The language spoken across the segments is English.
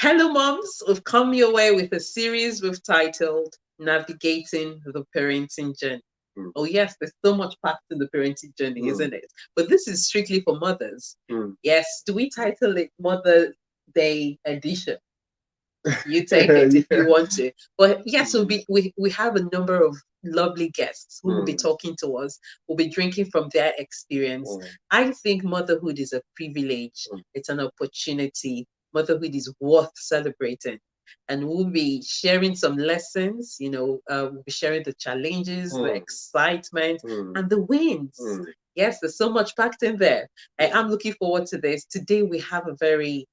Hello, moms. We've come your way with a series we've titled Navigating the Parenting Journey. Oh, yes, there's so much packed in the parenting journey, isn't it? But this is strictly for mothers. Yes. Do we title it Mother's Day Edition? You take it if you want to. But yes, we have a number of lovely guests who will be talking to us, will be drinking from their experience. I think motherhood is a privilege. It's an opportunity. Motherhood is worth celebrating. And we'll be sharing some lessons, we'll be sharing the challenges, the excitement, and the wins. Yes, there's so much packed in there. I am looking forward to this. Today we have a very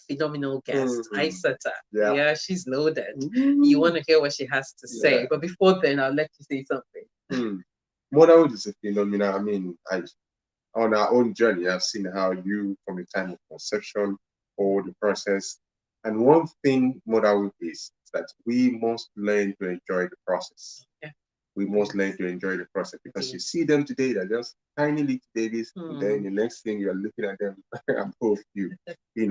phenomenal guest, Isata. Yeah, she's loaded. You want to hear what she has to say. But before then, I'll let you say something. Motherhood is a phenomenon. I mean, on our own journey, I've seen how you, from the time of conception or the process. And one thing motherhood is that we must learn to enjoy the process. We must learn to enjoy the process because you see them today, they're just tiny little babies. And then the next thing you're looking at them above you.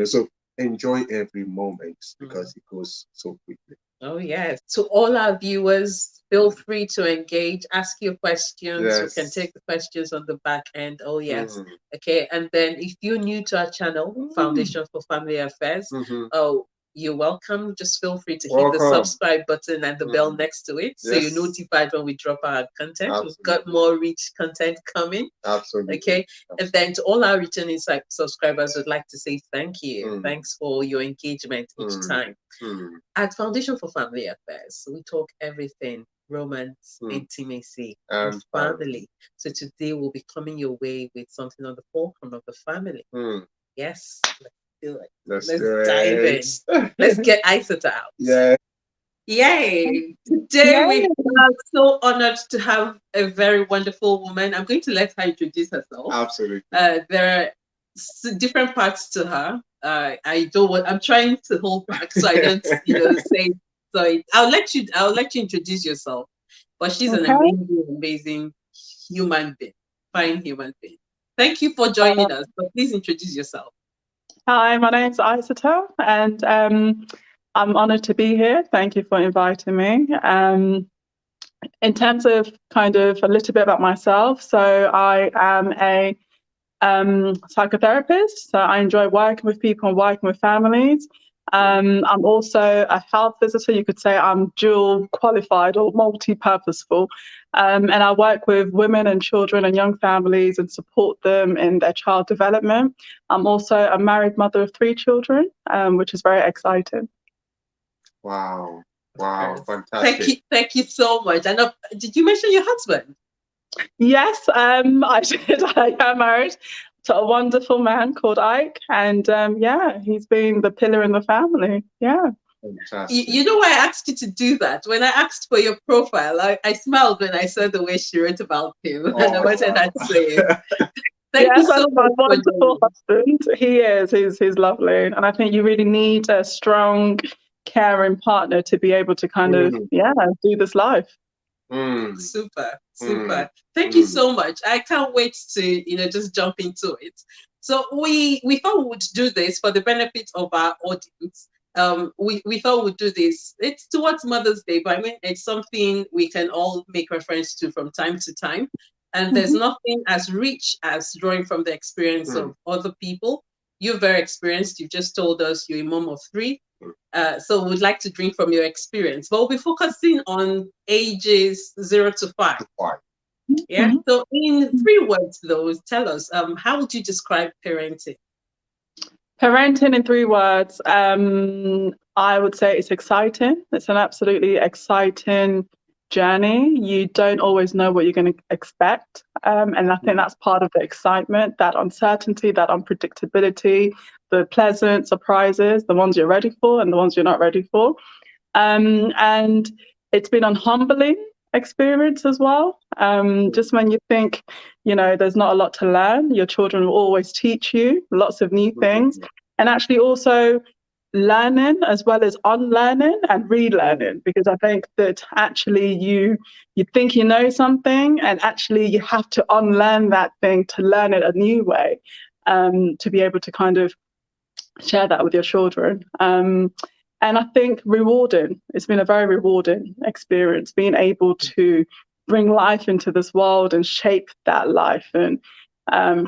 So enjoy every moment because it goes so quickly. Oh, yes. To all our viewers, feel free to engage, ask your questions. Yes. We can take the questions on the back end. Oh, yes. Okay. And then if you're new to our channel, Foundation for Family Affairs, you're welcome. Just feel free to hit the subscribe button and the bell next to it so you're notified when we drop our content. Absolutely. We've got more rich content coming. Absolutely. Okay. Absolutely. And then to all our returning subscribers, would like to say thank you. Thanks for your engagement each time. At Foundation for Family Affairs, we talk everything romance, intimacy, and family. So today we'll be coming your way with something on the forefront of the family. Yes. Do it. Let's dive in. Let's get Isata out. Yeah. Yay! Today we are so honored to have a very wonderful woman. I'm going to let her introduce herself. Absolutely. There are different parts to her. I'm trying to hold back so I don't, say. So I'll let you introduce yourself. But she's an amazing human being, fine human being. Thank you for joining us. But please introduce yourself. Hi, my name's Isata, and I'm honoured to be here. Thank you for inviting me. In terms of kind of a little bit about myself, so I am a psychotherapist, so I enjoy working with people and working with families. I'm also a health visitor. You could say I'm dual qualified or multi-purposeful. And I work with women and children and young families and support them in their child development. I'm also a married mother of 3 children, which is very exciting. Wow. Fantastic. Thank you so much. And did you mention your husband? Yes, I did. I am married to a wonderful man called Ike, and he's been the pillar in the family. Yeah. You know why I asked you to do that? When I asked for your profile, I smiled when I saw the way she wrote about him, and I wanted her to say it. Thank you so much. Wonderful husband. He is. He's lovely, and I think you really need a strong, caring partner to be able to kind of do this life. Super. Thank you so much. I can't wait to just jump into it. So we thought we would do this for the benefit of our audience. We thought we'd do this. It's towards Mother's Day, but I mean it's something we can all make reference to from time to time. And there's nothing as rich as drawing from the experience of other people. You're very experienced. You just told us you're a mom of 3. So we'd like to drink from your experience, but we'll be focusing on ages 0 to 5. Yeah. So in 3 words, though, tell us, how would you describe parenting? Parenting in 3 words, I would say it's exciting. It's an absolutely exciting journey. You don't always know what you're going to expect. And I think that's part of the excitement, that uncertainty, that unpredictability, the pleasant surprises, the ones you're ready for and the ones you're not ready for. And it's been a humbling experience as well. Just when you think, there's not a lot to learn, your children will always teach you lots of new things. And actually also learning as well as unlearning and relearning, because I think that actually you think you know something and actually you have to unlearn that thing to learn it a new way, to be able to kind of share that with your children. And I think rewarding, it's been a very rewarding experience, being able to bring life into this world and shape that life and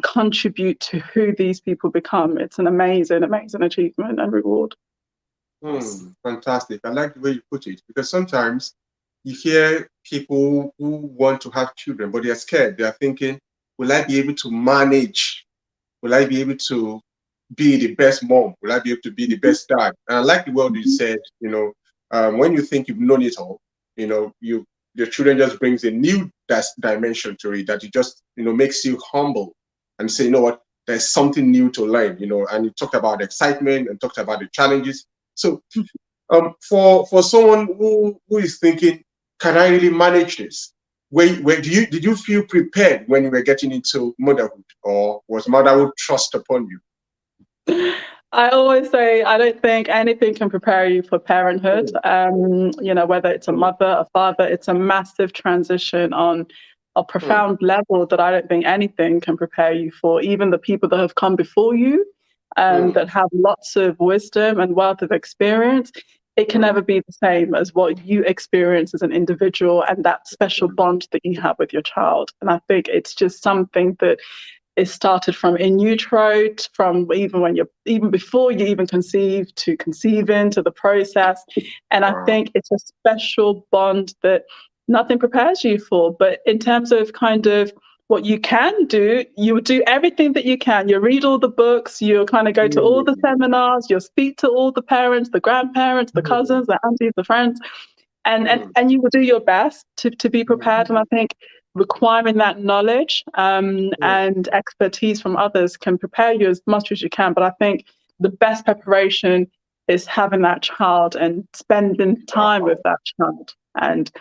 contribute to who these people become. It's an amazing, amazing achievement and reward. Fantastic. I like the way you put it, because sometimes you hear people who want to have children, but they're scared. They're thinking, will I be able to manage? Will I be able to be the best mom? Will I be able to be the best dad? And I like the word you said, when you think you've known it all, your children just brings a new dimension to it that you just, makes you humble and say, you know what, there's something new to learn, and you talked about excitement and talked about the challenges. So for someone who is thinking, can I really manage this? Did you feel prepared when you were getting into motherhood, or was motherhood thrust upon you? I always say I don't think anything can prepare you for parenthood. Whether it's a mother, a father, it's a massive transition on a profound level that I don't think anything can prepare you for. Even the people that have come before you, that have lots of wisdom and wealth of experience, it can never be the same as what you experience as an individual and that special bond that you have with your child. And I think it's just something that is started from in utero, from even before you even conceive, to conceiving, to the process. And I think it's a special bond that nothing prepares you for. But in terms of kind of what you can do, you do everything that you can. You read all the books, you'll kind of go to all the seminars, you'll speak to all the parents, the grandparents, the cousins, the aunties, the friends, and you will do your best to be prepared. And I think requiring that knowledge and expertise from others can prepare you as much as you can. But I think the best preparation is having that child and spending time with that child and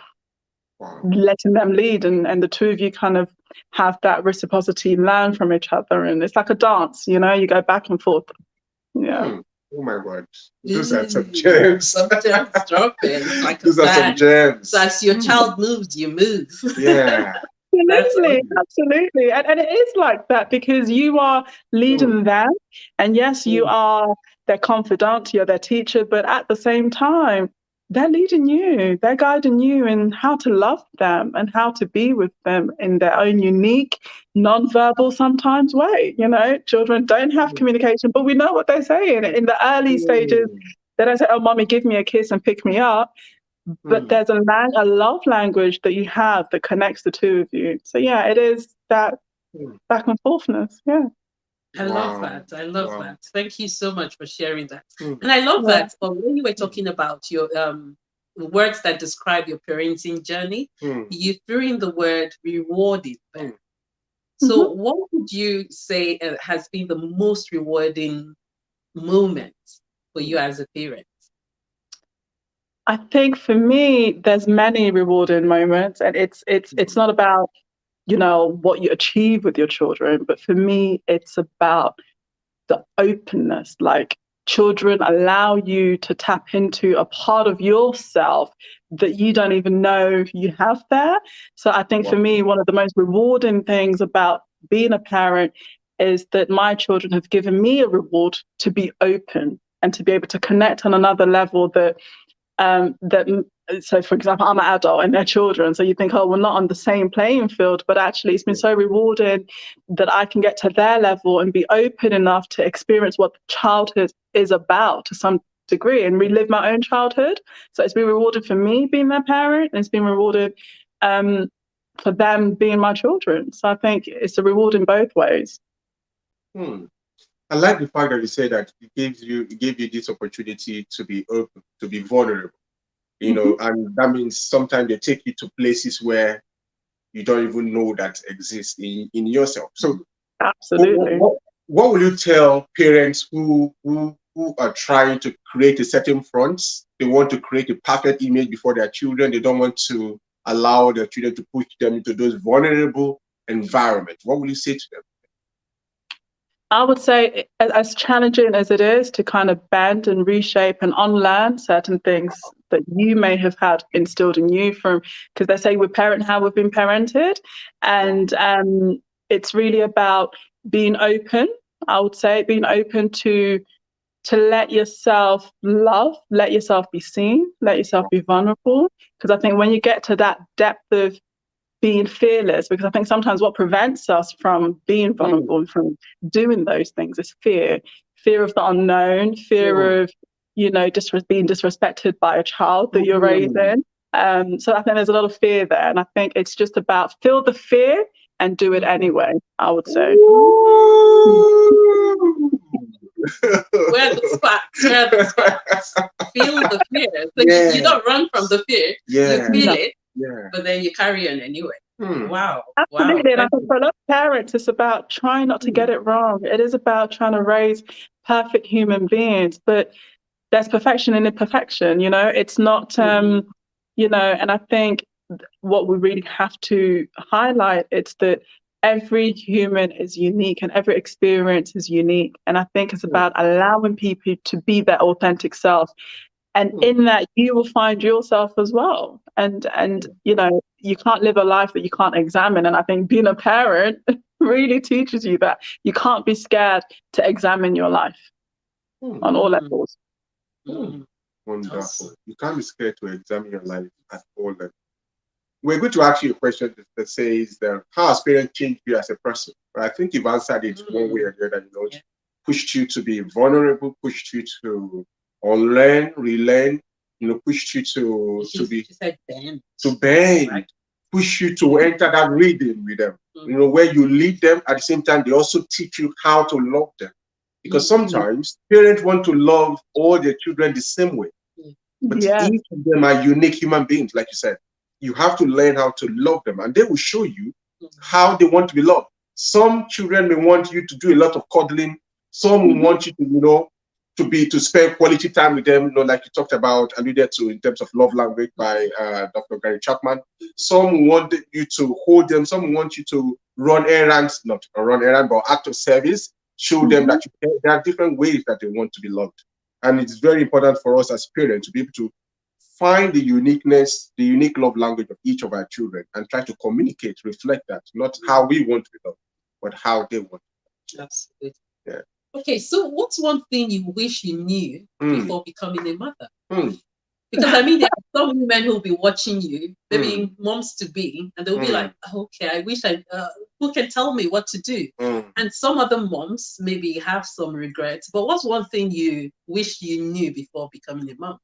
letting them lead, and the two of you kind of have that reciprocity, learn from each other, and it's like a dance, you go back and forth. Yeah. Oh my God, those are some gems. Some gems dropping. It's like those are some gems. So as your child moves, you move. Yeah. Absolutely. And it is like that because you are leading them. And yes, you are their confidant, you're their teacher, but at the same time, they're leading you, they're guiding you in how to love them and how to be with them in their own unique, non-verbal sometimes way. Children don't have communication, but we know what they're saying. In the early stages, they don't say, oh, mommy, give me a kiss and pick me up. But there's a love language that you have that connects the two of you. So yeah, it is that back and forthness. Yeah. I love that. I love that. Thank you so much for sharing that. And I love that. When you were talking about your words that describe your parenting journey, you threw in the word rewarded there. So what would you say has been the most rewarding moment for you as a parent? I think for me, there's many rewarding moments, and it's not about what you achieve with your children, but for me, it's about the openness. Like, children allow you to tap into a part of yourself that you don't even know you have there. So I think for me, one of the most rewarding things about being a parent is that my children have given me a reward to be open and to be able to connect on another level so for example, I'm an adult and they're children, so you think, oh, we're not on the same playing field, but actually it's been so rewarding that I can get to their level and be open enough to experience what childhood is about to some degree and relive my own childhood. So it's been rewarded for me being their parent, and it's been rewarded for them being my children. So I think it's a reward in both ways. I like the fact that you say that it gave you this opportunity to be open, to be vulnerable, and that means sometimes they take you to places where you don't even know that exist in yourself. So absolutely, what will you tell parents who are trying to create a certain fronts? They want to create a perfect image before their children. They don't want to allow their children to push them into those vulnerable environments. What will you say to them? I would say, as challenging as it is to kind of bend and reshape and unlearn certain things that you may have had instilled in you because they say we parent how we've been parented, and it's really about being open. I would say being open to to let yourself love, let yourself be seen, let yourself be vulnerable. Because I think when you get to that depth of being fearless, because I think sometimes what prevents us from being vulnerable and from doing those things is fear. Fear of the unknown, fear of, being disrespected by a child that you're raising. So I think there's a lot of fear there. And I think it's just about feel the fear and do it anyway, I would say. Where the sparks, feel the fear. So you don't run from the fear, you feel it, but then you carry on anyway. Wow. Absolutely. And I think for a lot of parents, it's about trying not to get it wrong. It is about trying to raise perfect human beings, but there's perfection in imperfection, it's not, and I think what we really have to highlight is that every human is unique and every experience is unique. And I think it's about allowing people to be their authentic self. And in that, you will find yourself as well. And you can't live a life that you can't examine. And I think being a parent really teaches you that you can't be scared to examine your life on all levels. Wonderful. Awesome. You can't be scared to examine your life at all levels. We're going to ask you a question that says how has parents changed you as a person? I think you've answered it one way or the other. Pushed you to be vulnerable, pushed you to unlearn, relearn, pushed you to bend, right? Push you to enter that reading with them. Where you lead them, at the same time, they also teach you how to love them. Because sometimes parents want to love all their children the same way. But each of them are unique human beings, like you said. You have to learn how to love them, and they will show you how they want to be loved. Some children may want you to do a lot of cuddling. Some will want you to spend quality time with them, like you talked about, alluded to in terms of love language by Dr. Gary Chapman. Some want you to hold them. Some want you to run errands, not run errands, but act of service. Show them that there are different ways that they want to be loved. And it's very important for us as parents to be able to find the uniqueness, the unique love language of each of our children and try to communicate, reflect that, not how we want to be loved, but how they want to be loved. Absolutely. Yeah. Okay, so what's one thing you wish you knew before becoming a mother? Because there are some women who will be watching you, maybe moms to be, and they'll be like, okay, I wish who can tell me what to do? And some other moms maybe have some regrets, but what's one thing you wish you knew before becoming a mom?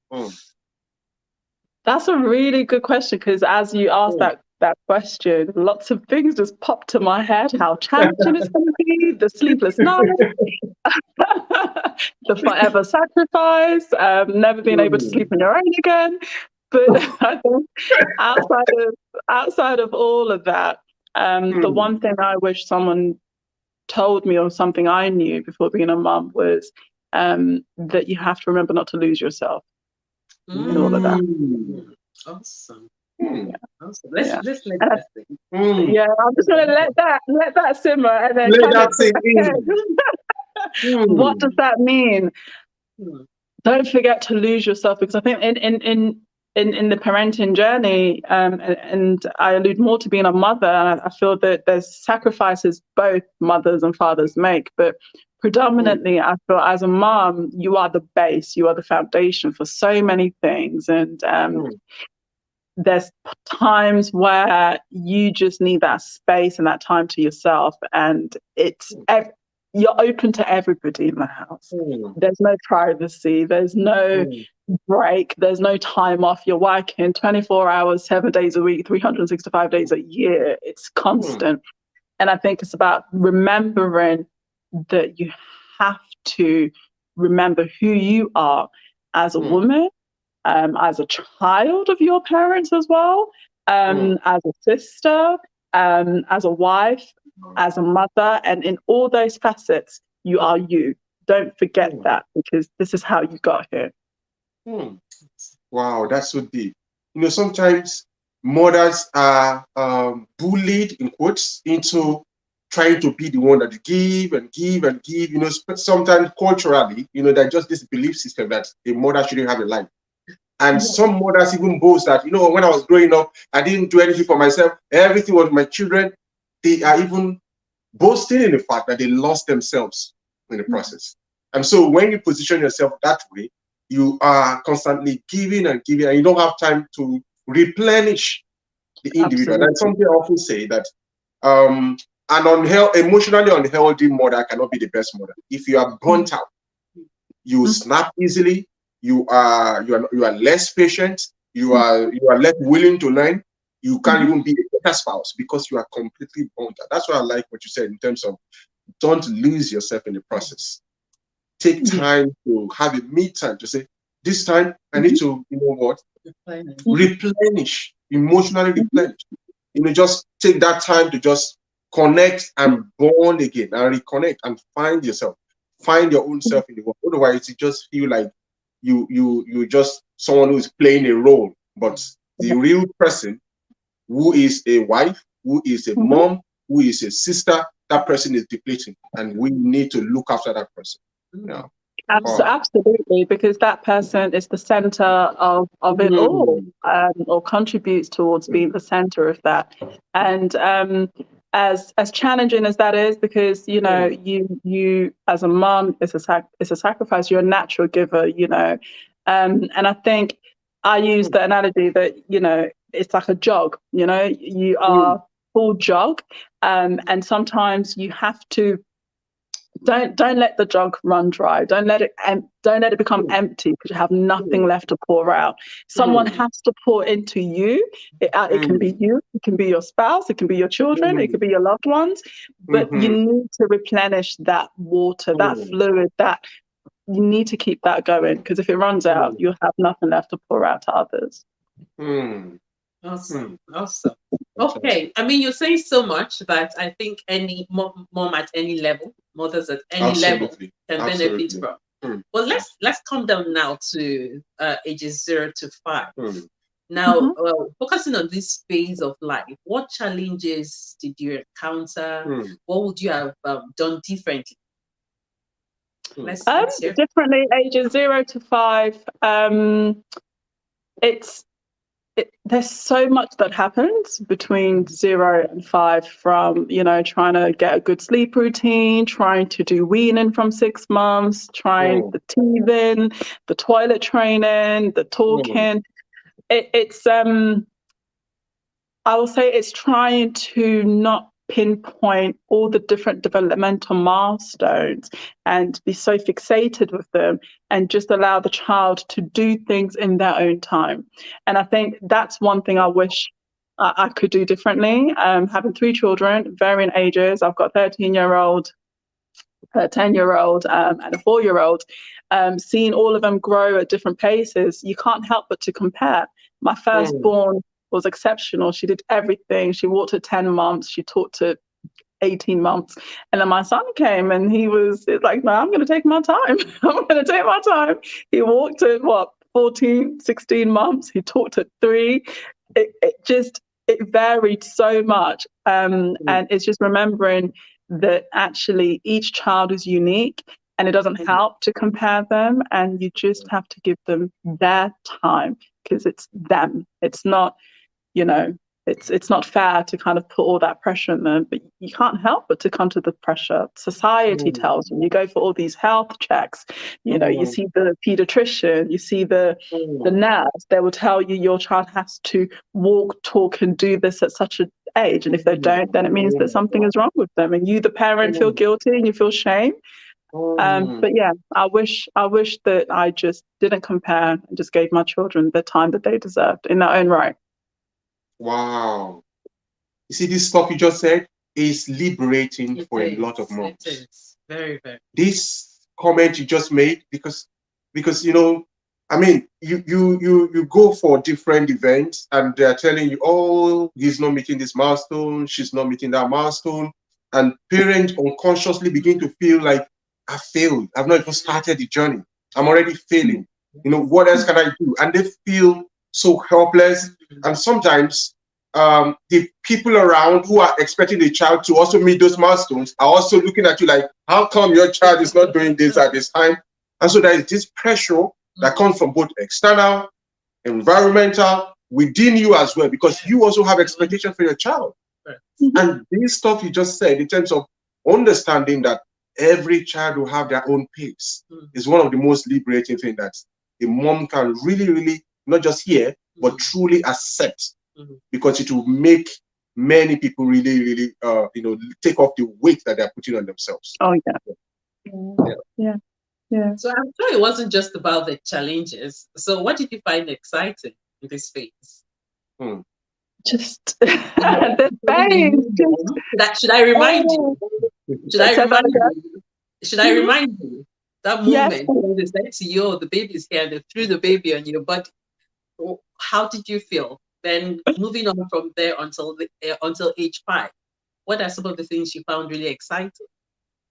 That's a really good question, because as you asked that question, lots of things just popped to my head. How challenging it's going to be, the sleepless nights, the forever sacrifice, never being able to sleep on your own again. But I think outside of all of that, the one thing I wish someone told me, or something I knew before being a mum, was that you have to remember not to lose yourself in all of that. Awesome. Awesome. Let's let that sing. I'm just going to let that simmer and then what does that mean? Don't forget to lose yourself, because I think in the parenting journey, and I allude more to being a mother, and I feel that there's sacrifices both mothers and fathers make, but predominantly I feel as a mom, you are the base, you are the foundation for so many things. And there's times where you just need that space and that time to yourself, and you're open to everybody in the house. There's no privacy, there's no break, there's no time off. You're working 24 hours, 7 days a week, 365 days a year. It's constant. And I think it's about remembering that you have to remember who you are as a woman, as a child of your parents as well, as a sister, as a wife, as a mother, and in all those facets, you are you. Don't forget that, because this is how you got here. Wow, that's so deep. Sometimes mothers are bullied, in quotes, into trying to be the one that give and give and give. Sometimes culturally, there's just this belief system that a mother shouldn't have a life. And some mothers even boast that, when I was growing up, I didn't do anything for myself. Everything was my children. They are even boasting in the fact that they lost themselves in the process. And so when you position yourself that way, you are constantly giving and giving, and you don't have time to replenish the individual. Absolutely. That's something I often say, that an emotionally unhealthy mother cannot be the best mother. If you are burnt out, you snap easily, you are less patient, you are less willing to learn, you can't even be a better spouse because you are completely burnt out. That's why I like what you said in terms of don't lose yourself in the process. Take time to have a me time to say, this time I need to, you know what, replenish, emotionally replenish. You know, just take that time to just connect and bond again and reconnect and find yourself, find your own self in the world. Otherwise, you just feel like you just someone who is playing a role, but the real person who is a wife, who is a mom, who is a sister, that person is depleting, and we need to look after that person. Yeah. Absolutely, because that person is the center of it all, or contributes towards being the center of that. And as challenging as that is, because you know, you as a mom, it's a sacrifice. You're a natural giver, you know, and I think I use the analogy that, you know, it's like a jog. You know, you are full jog, and sometimes you have to. Don't let the jug run dry. Don't let it become empty because you have nothing left to pour out. Someone has to pour into you. It can be you, it can be your spouse, it can be your children, it could be your loved ones. But you need to replenish that water, that fluid, that you need to keep that going, because if it runs out, you'll have nothing left to pour out to others. Awesome. Okay, I mean, you're saying so much that I think any mom at any level, mothers at any level, can benefit from. Well, let's come down now to ages 0 to 5. Now, focusing on this phase of life, what challenges did you encounter? What would you have done differently? Let's hear. Differently, ages 0 to 5. There's so much that happens between 0 and 5, from, you know, trying to get a good sleep routine, trying to do weaning from 6 months, trying the teething, the toilet training, the talking. It's I will say it's trying to not pinpoint all the different developmental milestones and be so fixated with them, and just allow the child to do things in their own time. And I think that's one thing I wish I could do differently. Having 3 children, varying ages. I've got a 13-year-old, a 10-year-old, and a 4-year-old. Seeing all of them grow at different paces, you can't help but to compare. My firstborn was exceptional. She did everything. She walked at 10 months. She talked to 18 months. And then my son came, and he was like, no, I'm going to take my time. I'm going to take my time. He walked at 14, 16 months. He talked at 3. It varied so much. And it's just remembering that actually each child is unique, and it doesn't help to compare them. And you just have to give them their time, because it's them. It's not, you know, it's not fair to kind of put all that pressure on them, but you can't help but to come to the pressure. Society tells you go for all these health checks. You know, you see the pediatrician, you see the nurse. They will tell you your child has to walk, talk, and do this at such an age, and if they don't, then it means that something is wrong with them, and you, the parent, feel guilty and you feel shame. But yeah, I wish that I just didn't compare and just gave my children the time that they deserved in their own right. Wow. You see, this stuff you just said is liberating for a lot of moms. It is. Very, very. This comment you just made, because you know, I mean, you go for different events and they're telling you, oh, he's not meeting this milestone, she's not meeting that milestone. And parents unconsciously begin to feel like, I failed. I've not even started the journey. I'm already failing. You know, what else can I do? And they feel so helpless. And sometimes the people around who are expecting the child to also meet those milestones are also looking at you like, how come your child is not doing this at this time? And so there is this pressure that comes from both external, environmental, within you as well, because you also have expectation for your child. And this stuff you just said in terms of understanding that every child will have their own pace. Mm. It's one of the most liberating things that a mom can really, really not just hear, but truly accept, because it will make many people really, really, take off the weight that they're putting on themselves. Oh yeah. Yeah. Yeah. So I'm sure it wasn't just about the challenges. So what did you find exciting in this phase? Just You know, the becoming a phase. newborn. Should I remind you? Should I Say that remind again. you? Should I remind you that Yes. moment when they said to you, "Oh, the baby's here," and they threw the baby on your body? How did you feel? Then moving on from there until age 5, what are some of the things you found really exciting?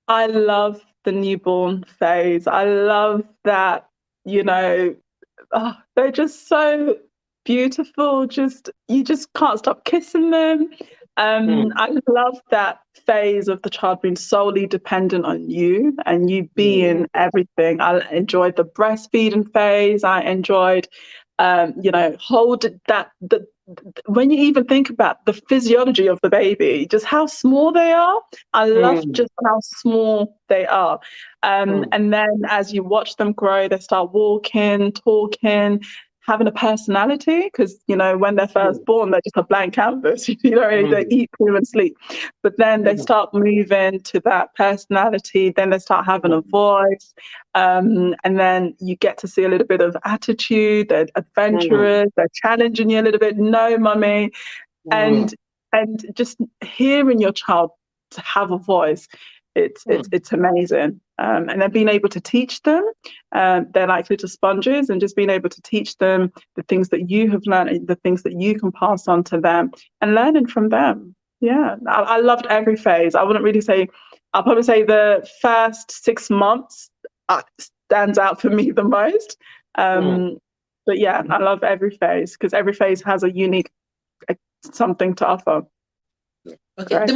I love the newborn phase. I love that, you know, they're just so beautiful. Just you just can't stop kissing them. I love that phase of the child being solely dependent on you and you being everything. I enjoyed the breastfeeding phase. I enjoyed, hold that the when you even think about the physiology of the baby, just how small they are. I love just how small they are. And then as you watch them grow, they start walking, talking, having a personality, because when they're first born they're just a blank canvas. They eat, poo and sleep, but then they start moving to that personality, then they start having a voice, and then you get to see a little bit of attitude. They're adventurous, they're challenging you a little bit, no mummy, and just hearing your child to have a voice, it's amazing. And then being able to teach them, they're like little sponges, and just being able to teach them the things that you have learned, and the things that you can pass on to them, and learning from them. Yeah, I loved every phase. I wouldn't really say, I'll probably say the first 6 months stands out for me the most. But yeah, I love every phase because every phase has a unique something to offer. Okay, Right.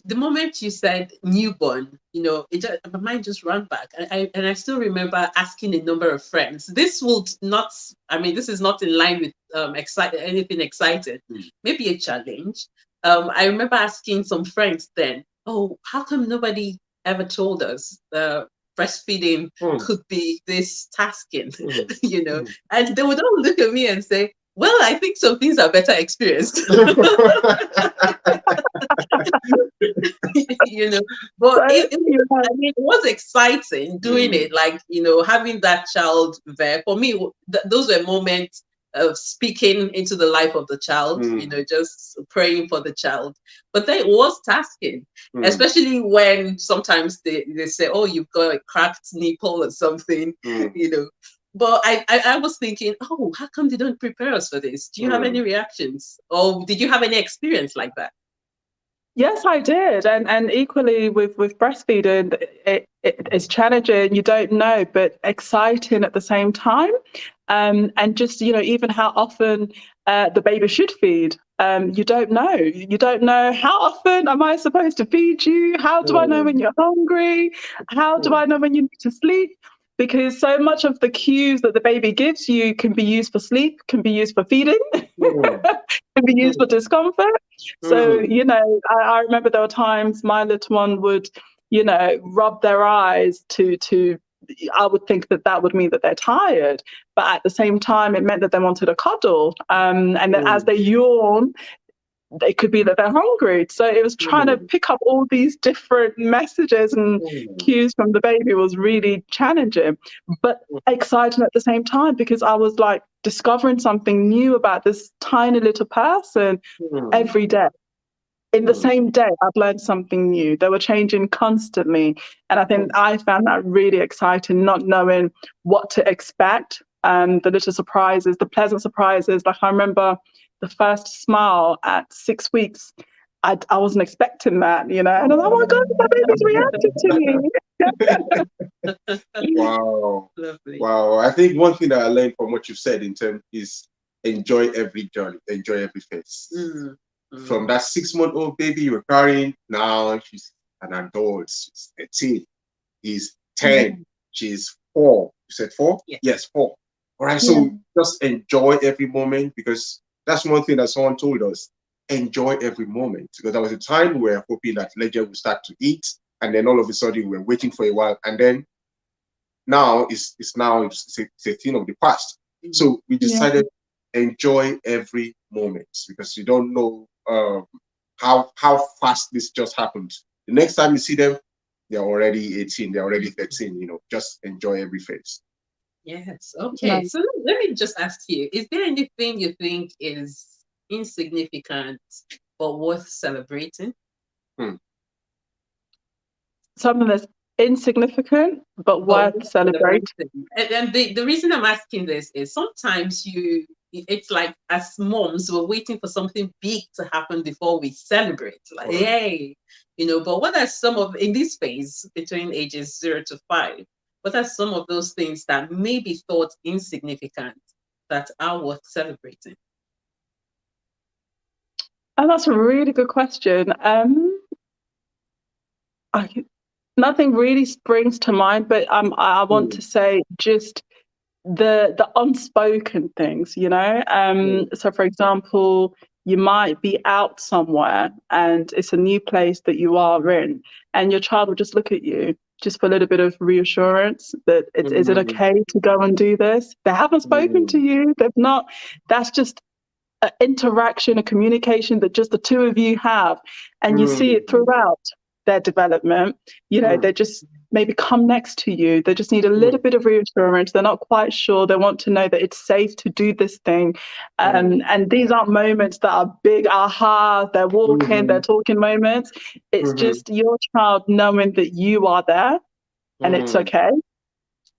the moment you said newborn, my mind just ran back, and I still remember asking a number of friends. This would not, I mean, this is not in line with anything exciting. Maybe a challenge. I remember asking some friends then, "Oh, how come nobody ever told us breastfeeding could be this tasking?" And they would all look at me and say, "Well, I think some things are better experienced." But it was exciting doing it, like having that child there. For me, those were moments of speaking into the life of the child, just praying for the child. But then it was tasking, especially when sometimes they say, "Oh, you've got a cracked nipple or something," But I was thinking, oh, how come they don't prepare us for this? Do you have any reactions, or did you have any experience like that? Yes, I did, and equally with breastfeeding, it's challenging. You don't know, but exciting at the same time, and just even how often the baby should feed. You don't know. You don't know how often am I supposed to feed you? How do I know when you're hungry? How do I know when you need to sleep? Because so much of the cues that the baby gives you can be used for sleep, can be used for feeding, can be used for discomfort. So, I remember there were times my little one would, rub their eyes to I would think that would mean that they're tired, but at the same time, it meant that they wanted a cuddle. And then as they yawn, it could be that they're hungry. So it was trying to pick up all these different messages and cues from the baby was really challenging, but exciting at the same time, because I was like discovering something new about this tiny little person every day. In the same day, I'd learned something new. They were changing constantly. And I think I found that really exciting, not knowing what to expect. The little surprises, the pleasant surprises. Like I remember the first smile at 6 weeks. I wasn't expecting that, and I was like, oh my God, my baby's reacting to me. Wow. Lovely. Wow. I think one thing that I learned from what you said in terms is enjoy every journey, enjoy every phase. From that 6-month-old baby you were carrying, now she's an adult. She's 13. He's 10. She's 4. You said 4? Yes, 4. All right. So just enjoy every moment, because that's one thing that someone told us. Enjoy every moment, because there was a time we were hoping that Ledger would start to eat, and then all of a sudden we're waiting for a while, and then now it's a thing of the past. So we Yeah. decided enjoy every moment, because you don't know how fast this just happened. The next time you see them, they're already 18, they're already 13. Just enjoy every phase. Yes. Okay. Nice. So let me just ask you, is there anything you think is insignificant but worth celebrating? Hmm. Something that's insignificant but But worth worth celebrating. celebrating. And the reason I'm asking this is sometimes it's like as moms, we're waiting for something big to happen before we celebrate. Like, Wow. yay, but what are some of in this phase between ages 0 to 5? What are some of those things that may be thought insignificant that are worth celebrating? And that's a really good question. I, nothing really springs to mind, but I want Hmm. to say just the unspoken things, Hmm. So for example, you might be out somewhere and it's a new place that you are in, and your child will just look at you just for a little bit of reassurance that is it Hmm. okay to go and do this? They haven't spoken to Hmm. you. They've not. That's just an interaction, a communication that just the two of you have, and you see it Hmm. throughout their development. Hmm. They just maybe come next to you. They just need a Hmm. little bit of reassurance. They're not quite sure. They want to know that it's safe to do this thing. Hmm. And these aren't moments that are big aha, they're walking, they're Hmm. talking moments. It's Hmm. just your child knowing that you are there and it's Hmm. okay.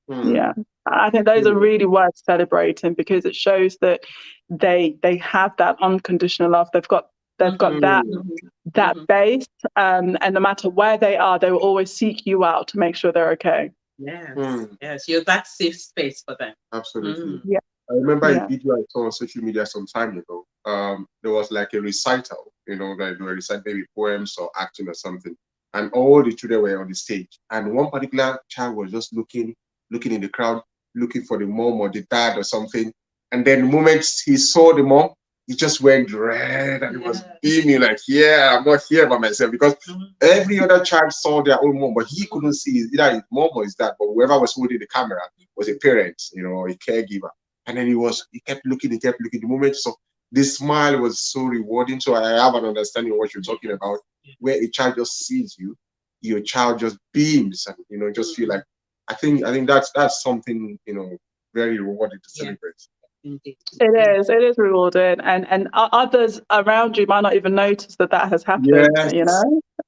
Hmm. Yeah. I think those are Hmm. really worth celebrating because it shows that they have that unconditional love. They've got Mm-hmm, that Hmm. that mm-hmm. base, and no matter where they are, they will always seek you out to make sure they're okay. Yes, Hmm. yes, you're that safe space for them. Absolutely. Mm. Yeah, I remember a yeah. video I saw on social media some time ago. There was like a recital, that they were reciting maybe poems or acting or something, and all the children were on the stage. And one particular child was just looking in the crowd, looking for the mom or the dad or something. And then the moment he saw the mom, he just went red and he was Yeah. beaming like, "Yeah, I'm not here by myself," because Mhm. every other child saw their own mom, but he couldn't see either his mom or his dad. But whoever was holding the camera was a parent, a caregiver. And then he kept looking, he kept looking. The moment so this smile was so rewarding. So I have an understanding of what you're talking about, where a child just sees you, your child just beams, and just feel like I think that's something very rewarding to Yes, celebrate. indeed. It is. It is rewarding, and others around you might not even notice that that has happened. Yes,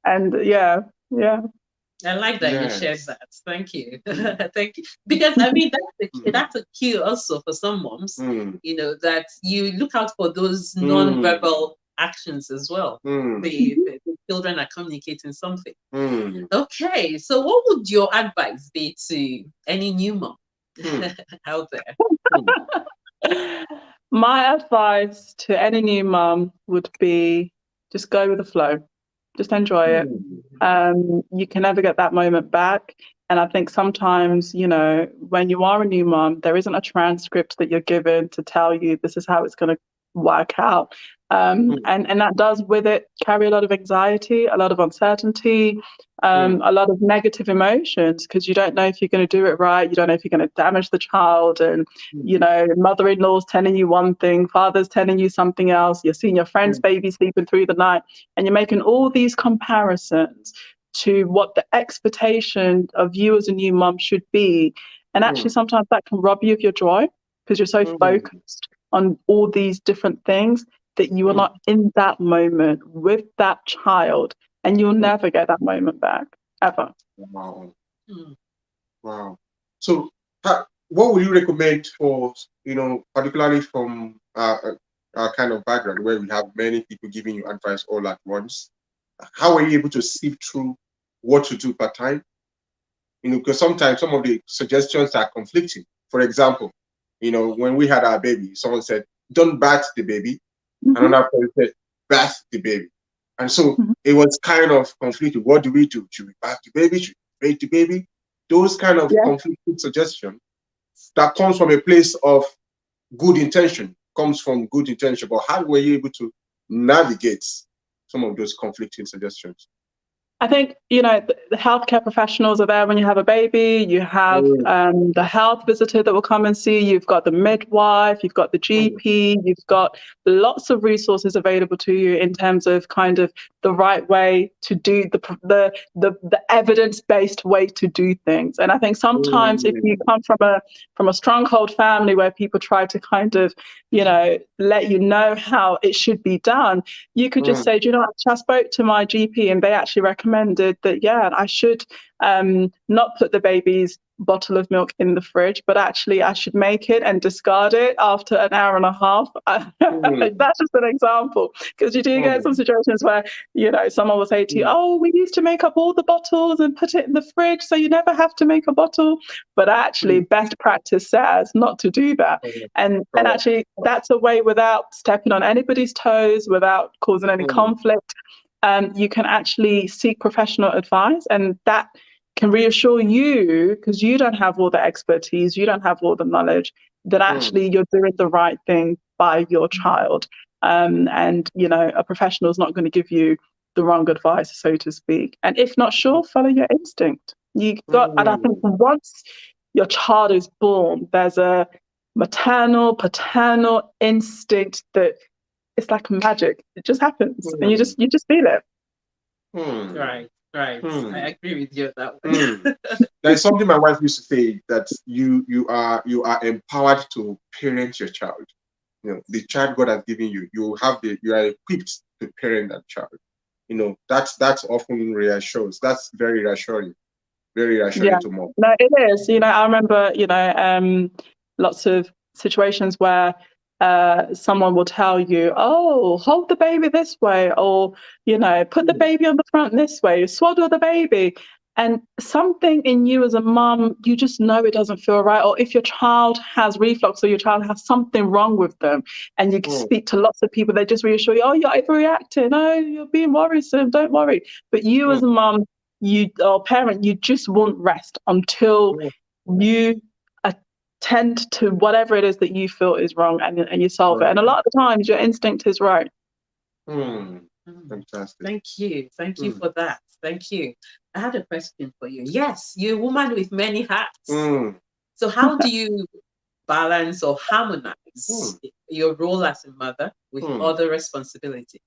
And yeah, yeah. I like that you shared yes. that. Thank you. Mm, Thank you. Because I mean mm, that's a cue also for some moms, mm, that you look out for those mm, non-verbal actions as well. mm, The children are communicating something. mm, Okay, so what would your advice be to any new mom mm, out there? mm, My advice to any new mum would be just go with the flow, just enjoy it. mm, You can never get that moment back. And I think sometimes, when you are a new mom, there isn't a transcript that you're given to tell you this is how it's going to work out. mm, And that does with it carry a lot of anxiety, a lot of uncertainty, mm, a lot of negative emotions because you don't know if you're going to do it right. You don't know if you're going to damage the child. And, mm, mother-in-law's telling you one thing, father's telling you something else. You're seeing your friend's mm, baby sleeping through the night, and you're making all these comparisons to what the expectation of you as a new mum should be. And actually, mm, sometimes that can rob you of your joy because you're so mm, focused on all these different things that you are mm, not in that moment with that child, and you'll mm. never get that moment back, ever. Wow. Mm. Wow. So, what would you recommend for, particularly from a kind of background where we have many people giving you advice all at once? How are you able to sift through what to do per time? Because sometimes some of the suggestions are conflicting. For example, when we had our baby, someone said, "Don't bath the baby." Hmm. Another person said, "Bath the baby." And so Hmm. it was kind of conflicting. What do we do? Should we bath the baby? Should we bathe the baby? Those kind of Yeah. conflicting suggestions that comes from a place of good intention, comes from good intention. But how were you able to navigate some of those conflicting suggestions? I think, the healthcare professionals are there when you have a baby. You have the health visitor that will come and see you. You've got the midwife, you've got the GP, you've got lots of resources available to you in terms of kind of the right way to do the evidence-based way to do things. And I think sometimes if you come from a stronghold family where people try to kind of, let you know how it should be done, you could just say, do you know what, I spoke to my GP and they actually recommended that, I should not put the baby's bottle of milk in the fridge, but actually I should make it and discard it after an hour and a half. That's just an example, because you do get some situations where, someone will say to you, oh, we used to make up all the bottles and put it in the fridge, so you never have to make a bottle. But actually, best practice says not to do that. And actually, that's a way, without stepping on anybody's toes, without causing any conflict. You can actually seek professional advice, and that can reassure you, because you don't have all the expertise, you don't have all the knowledge, that actually you're doing the right thing by your child. And a professional is not going to give you the wrong advice, so to speak. And if not sure, follow your instinct. And I think once your child is born, there's a maternal, paternal instinct that it's like magic. It just happens, and you just feel it. Right. I agree with you on that one. There's something my wife used to say, that you are empowered to parent your child. The child God has given you, you are equipped to parent that child. That's often reassures. That's very reassuring to mom. No, it is. I remember, lots of situations where someone will tell you, oh, hold the baby this way, or, put the baby on the front this way, swaddle the baby. And something in you as a mum, you just know it doesn't feel right. Or if your child has reflux, or your child has something wrong with them, and you speak to lots of people, they just reassure you, oh, you're overreacting, oh, you're being worrisome, don't worry. But you as a mum, or parent, you just won't rest until you attend to whatever it is that you feel is wrong, and you solve it. And a lot of the times your instinct is right. Fantastic. Thank you for that. Thank you. I had a question for you. Yes, you're a woman with many hats. So how do you balance or harmonize your role as a mother with other responsibilities?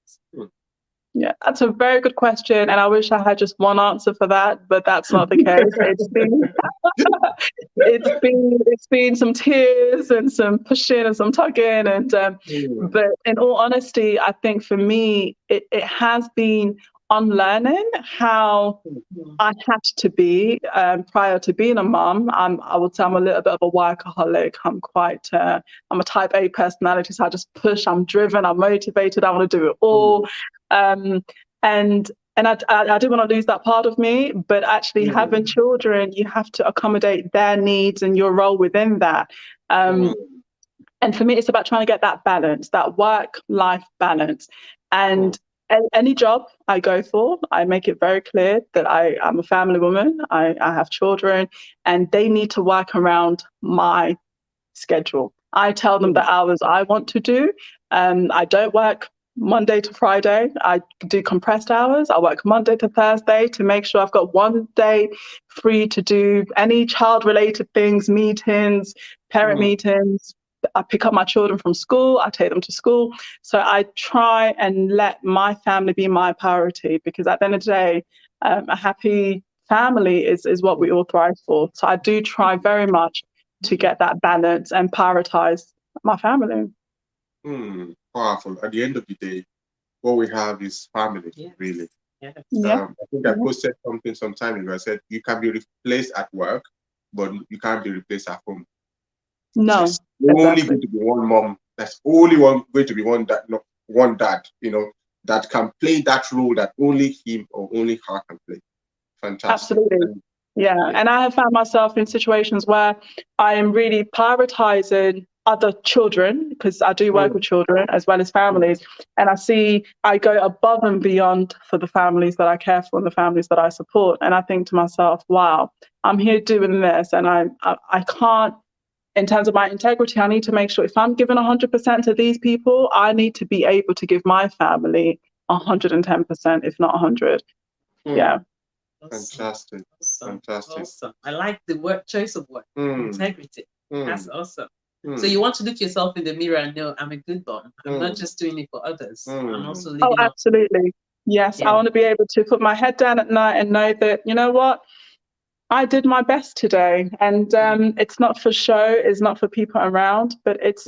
Yeah, that's a very good question, and I wish I had just one answer for that, but that's not the case. It's been some tears and some pushing and some tugging, and but in all honesty, I think for me it has been unlearning how I had to be prior to being a mum. I would say I'm a little bit of a workaholic. I'm a type A personality, so I just push. I'm driven. I'm motivated. I want to do it all. And I didn't want to lose that part of me, but actually having children, you have to accommodate their needs and your role within that. And for me, it's about trying to get that balance, that work-life balance. And any job I go for, I make it very clear that I'm a family woman, I have children, and they need to work around my schedule. I tell them the hours I want to do. I don't work Monday to Friday. I do compressed hours. I work Monday to Thursday to make sure I've got one day free to do any child-related things, meetings, parent meetings. I pick up my children from school. I take them to school. So I try and let my family be my priority, because at the end of the day, a happy family is what we all thrive for. So I do try very much to get that balance and prioritize my family. Powerful. At the end of the day, what we have is family, really. Yes. I think I posted something some time ago. I said, you can be replaced at work, but you can't be replaced at home. No. There's only going to be one mom. There's only going to be one dad, that can play that role that only him or only her can play. Fantastic. Absolutely. Yeah. And I have found myself in situations where I am really prioritizing other children, because I do work with children as well as families, and I go above and beyond for the families that I care for and the families that I support. And I think to myself, wow, I'm here doing this, and I can't, in terms of my integrity, I need to make sure if I'm giving 100% to these people, I need to be able to give my family 110%, if not 100. Yeah. Fantastic. Fantastic. Awesome. I like the word choice of word. Integrity. That's awesome. So Mm. you want to look yourself in the mirror and know I'm a good mom. I'm not just doing it for others. I'm also Oh, living up. absolutely. Yes. Yeah. I want to be able to put my head down at night and know that, you know what? I did my best today, and it's not for show. It's not for people around, but it's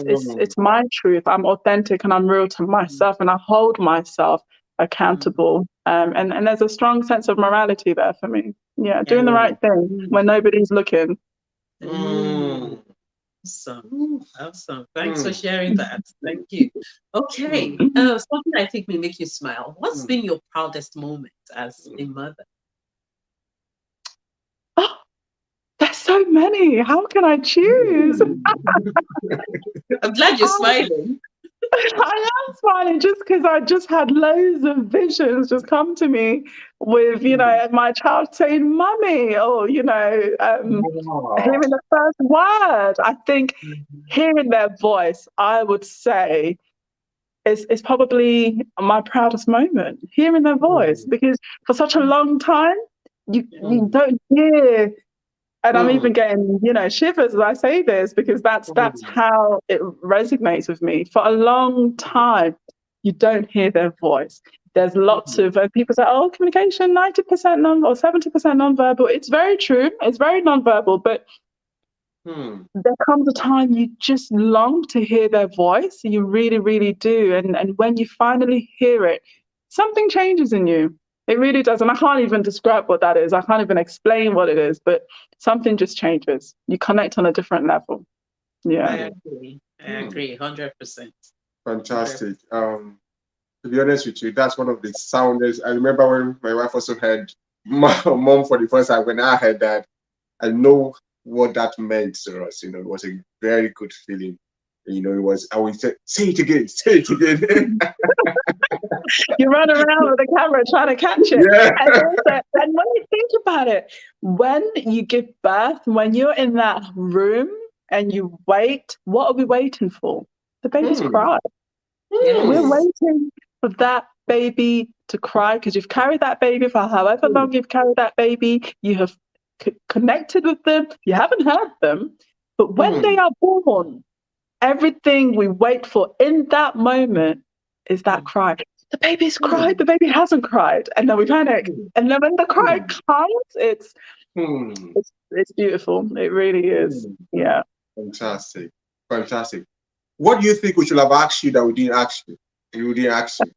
my truth. I'm authentic and I'm real to myself, and I hold myself accountable. And there's a strong sense of morality there for me. Yeah, doing the right thing when nobody's looking. Awesome. Awesome. Thanks for sharing that. Thank you. Okay. Something I think may make you smile. What's been your proudest moment as a mother? Oh, there's so many. How can I choose? I'm glad you're smiling. I am smiling just because I just had loads of visions just come to me with, my child saying "mummy," or, hearing the first word. I think hearing their voice, I would say, is probably my proudest moment, hearing their voice, because for such a long time, you don't hear. And I'm even getting, shivers as I say this, because that's how it resonates with me. For a long time, you don't hear their voice. There's lots of people say, "Oh, communication, 90% non or 70% nonverbal." It's very true. It's very nonverbal, but there comes a time you just long to hear their voice. You really, really do. And when you finally hear it, something changes in you. It really does. And I can't even describe what that is. I can't even explain what it is, but something just changes. You connect on a different level. Yeah. I agree 100%. Fantastic. To be honest with you, that's one of the soundest. I remember when my wife also heard my mom for the first time. When I heard that, I know what that meant to us. It was a very good feeling. It was, I would say it again, say it again. You run around with the camera trying to catch it. Yeah. And when you think about it, when you give birth, when you're in that room and you wait, what are we waiting for? The baby's cry. We're waiting for that baby to cry, because you've carried that baby for however long you've carried that baby. You have connected with them. You haven't heard them. But when they are born, everything we wait for in that moment is that cry. The baby's cried, the baby hasn't cried. And then we panic. And then when the cry comes, it's beautiful. It really is. Yeah. Fantastic. Fantastic. What do you think we should have asked you that we didn't ask you? You didn't ask you.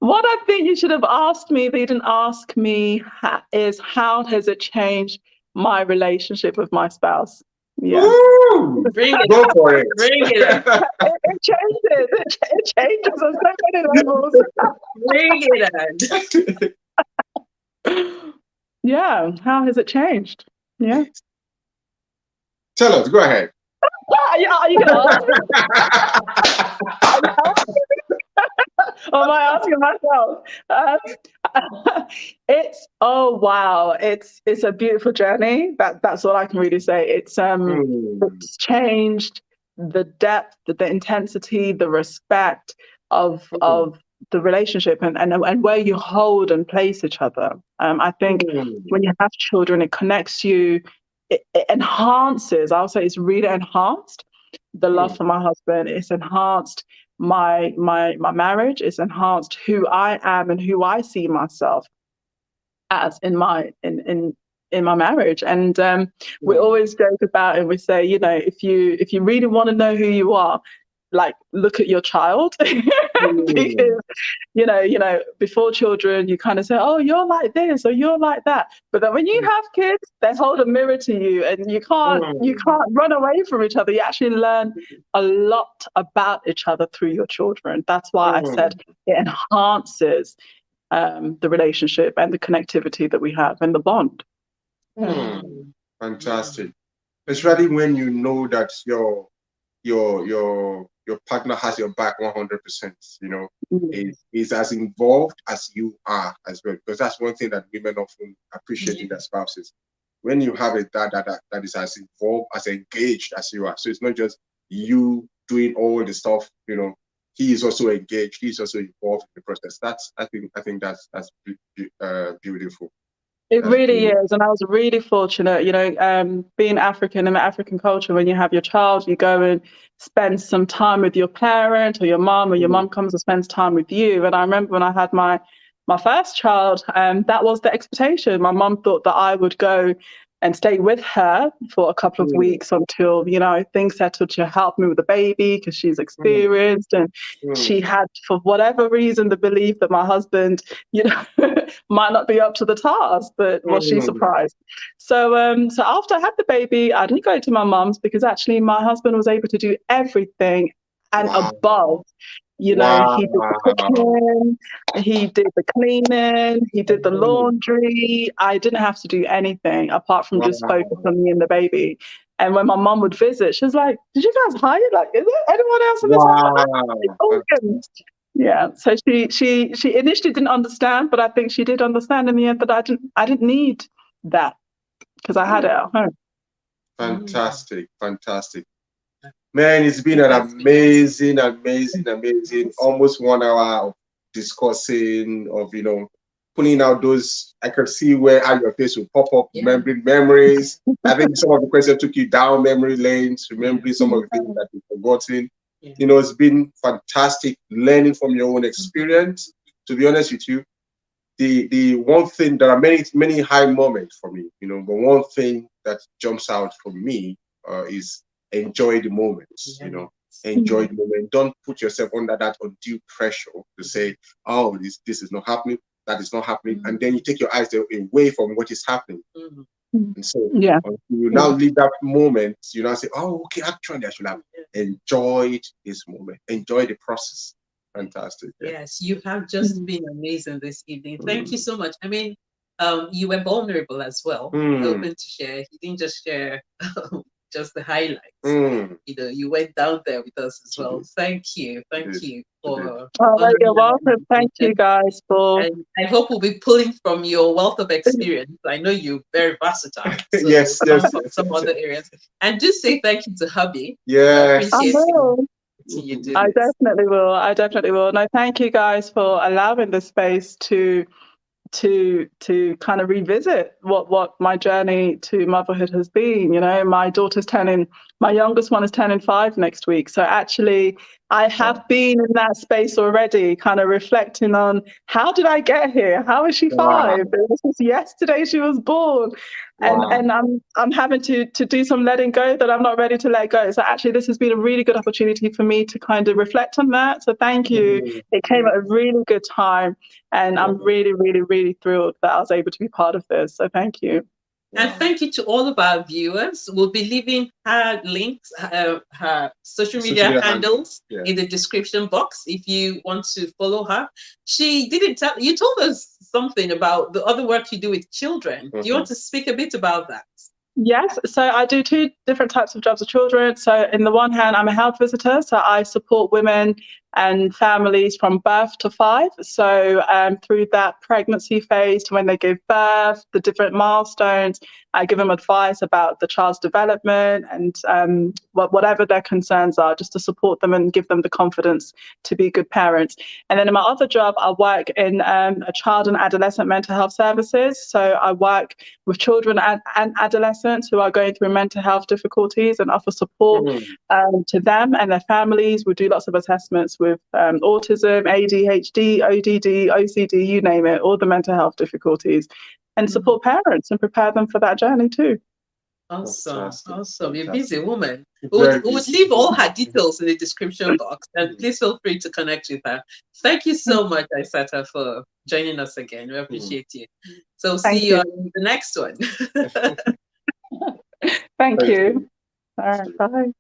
What I think you should have asked me that you didn't ask me is, how has it changed my relationship with my spouse? Yeah. Ooh, Bring it. go for it. Bring it. It changes. It changes on so many levels. Bring it on. Yeah. How has it changed? Yeah. Tell us. Go ahead. Are you going to ask me? Or am I asking myself? Oh wow, it's a beautiful journey. That's all I can really say. It's changed the depth, the intensity, the respect of the relationship, and where you hold and place each other. I think when you have children, it connects you. It enhances. I'll say it's really enhanced the love for my husband. It's enhanced my marriage. It's enhanced who I am and who I see myself as in my marriage. And we always joke about it, and we say, if you really want to know who you are, like, look at your child. Because before children, you kind of say, "Oh, you're like this or you're like that," but then when you have kids, they hold a mirror to you, and you can't run away from each other. You actually learn a lot about each other through your children. That's why I said it enhances the relationship and the connectivity that we have and the bond. Fantastic. Especially when you know that your partner has your back 100%. Is as involved as you are as well, because that's one thing that women often appreciate in their spouses. When you have a dad that is as involved, as engaged as you are, so it's not just you doing all the stuff, he is also engaged, he's also involved in the process. I think that's beautiful. It That's really beautiful. is. And I was really fortunate, being African in the African culture, when you have your child, you go and spend some time with your parent or your mom, or your Mm, mom comes and spends time with you. And I remember when I had my first child, that was the expectation. My mom thought that I would go and stay with her for a couple of mm, weeks until, things settled, to help me with the baby, because she's mm, experienced. And mm. she had, for whatever reason, the belief that my husband, might not be up to the task, but was she Mm. surprised? So after I had the baby, I didn't go to my mum's, because actually my husband was able to do everything and Wow. above. Wow. He did the cooking, he did the cleaning, he did the Mm. laundry. I didn't have to do anything apart from just focus Wow. on me and the baby. And when my mum would visit, she was like, "Did you guys hire? Like, is there anyone else in this house?" I'm like, Wow. "Oh, good." Fantastic. Yeah. So she initially didn't understand, but I think she did understand in the end that I didn't need that, because I had it Mm. at home. Mm. Fantastic. Fantastic. Man, it's been Yeah, an that's been awesome. amazing, Awesome. almost 1 hour of discussing, of, pulling out those. I could see where how your face will pop up, Yeah. remembering memories. I think some of the questions took you down memory lanes, Yeah. remembering some of the things that you've forgotten. Yeah. It's been fantastic learning from your own Mhm. experience. To be honest with you, the one thing, there are many high moments for me, but one thing that jumps out for me is enjoy the moments. Yeah. Enjoy the moment. Don't put yourself under that undue pressure to say, oh, this is not happening, that is not happening, and then you take your eyes away from what is happening. Mhm. And so Yeah. until you now Yeah. leave that moment, you now say, oh, okay, actually I should have enjoyed this moment, enjoy the process. Fantastic. Yeah. Yes, you have just been amazing this evening. Thank you Mm. so much. I mean, you were vulnerable as well, Mm. open to share. You didn't just share just the highlights. Mm. You went down there with us as You well. did. Thank you. You Thank did. you You did. for Oh, well, honoring you're our welcome. Thank you invitation. guys for. And I hope we'll be pulling from your wealth of experience. I know you're very versatile, so Yes, yes, some from yes, some yes, yes. other areas. And just say thank you to hubby. I I Yes. appreciate him. will. Continue I doing this. definitely will. I definitely will. No, thank you guys for allowing the space to kind of revisit what my journey to motherhood has been. My youngest one is turning 5 next week. So actually I have Wow. been in that space already, kind of reflecting on, how did I get here? How is she 5? Wow. It was just yesterday she was born. And Wow. and I'm having to do some letting go that I'm not ready to let go. So actually this has been a really good opportunity for me to kind of reflect on that. So thank you. Mm. It came at a really good time. And I'm Wow. really, really, really thrilled that I was able to be part of this. So thank you. And Wow. thank you to all of our viewers. We'll be leaving her links, her social Social media media handle. handles Yeah. in the description box if you want to follow her. She didn't tell you, told us something about the other work you do with children. Do you Mhm. want to speak a bit about that? Yes, so I do 2 different types of jobs with children. So, in the one hand, I'm a health visitor, so I support women and families from birth to 5. So, through that pregnancy phase to when they give birth, the different milestones, I give them advice about the child's development and whatever their concerns are, just to support them and give them the confidence to be good parents. And then in my other job, I work in a child and adolescent mental health services. So, I work with children and adolescents who are going through mental health difficulties, and offer support Mm. to them and their families. We do lots of assessments with autism, ADHD, ODD, OCD, you name it, all the mental health difficulties, and Mhm. support parents and prepare them for that journey too. Awesome, Fantastic. awesome. You're a busy Fantastic. woman. Very We would busy. leave all her details in the description box, and please feel free to connect with her. Thank you so much, Isata, for joining us again. We Mm. appreciate you. So Thank see you you. on the next one. Thank Thank you. you. All right, bye.